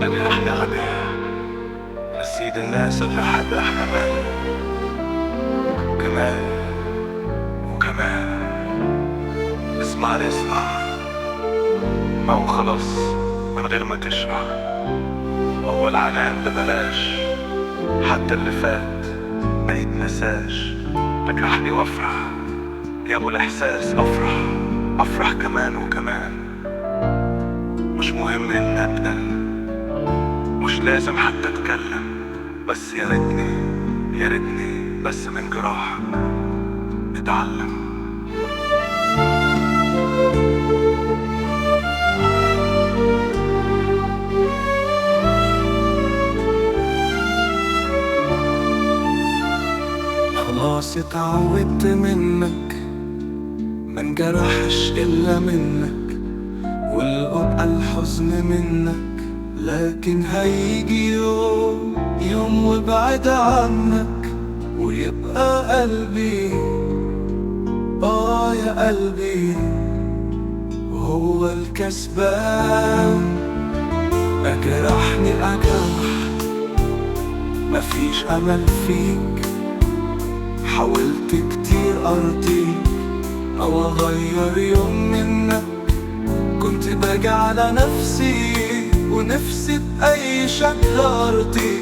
أنا أحلى غنية نسيت الناس اللي حدها كمان كمان وكمان. اسمعني اسمع، ما هو خلص من غير ما تشرح. هو العنان ببلاش، حتى اللي فات ما يتنساش. بجرحني وافرح يا ابو الاحساس، افرح افرح كمان وكمان. مش مهم اني اتكلم، مش لازم حتى اتكلم، بس يا ريتني يا ريتني بس من جراحك اتعلم. خلاص اتعودت منك، منجرحش إلا منك، والقبقى الحزن منك. لكن هيجي يوم وابعد عنك، ويبقى قلبي يا قلبي هو الكسبان. أجرحني أجرح، مفيش أمل فيك. حاولت كتير أرضيك أو أغير يوم منك، كنت باجي على نفسي ونفسي بأي شكل أرضيك.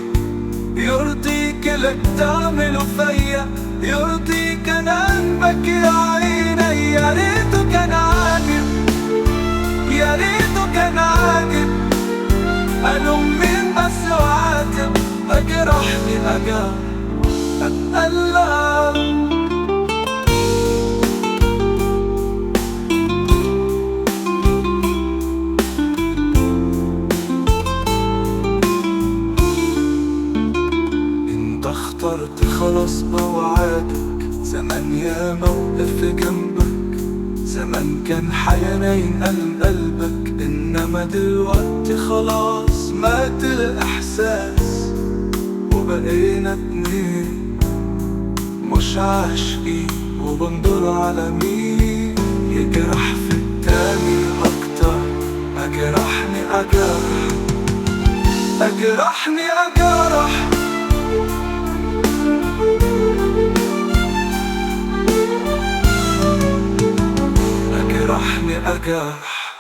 يرضيك اللي بتعمله فيا، يرضيك أنا قلبك يا عيني. يا ريته كان عاجب، يا ريته كان عاجب. ألوم مين بس وعاتب، أجرحني أجرح أتألم. انت اخترت خلاص بوعدك، زمان يا موقف جنبك، زمان كان حنين قلبك. انما دلوقتي خلاص مات الاحساس، وبقينا اتنين مش عاشقين، وبندور على مين يجرح في التاني اكتر. اجرحني اجرح، اجرحني اجرح. اجرحني اجرح.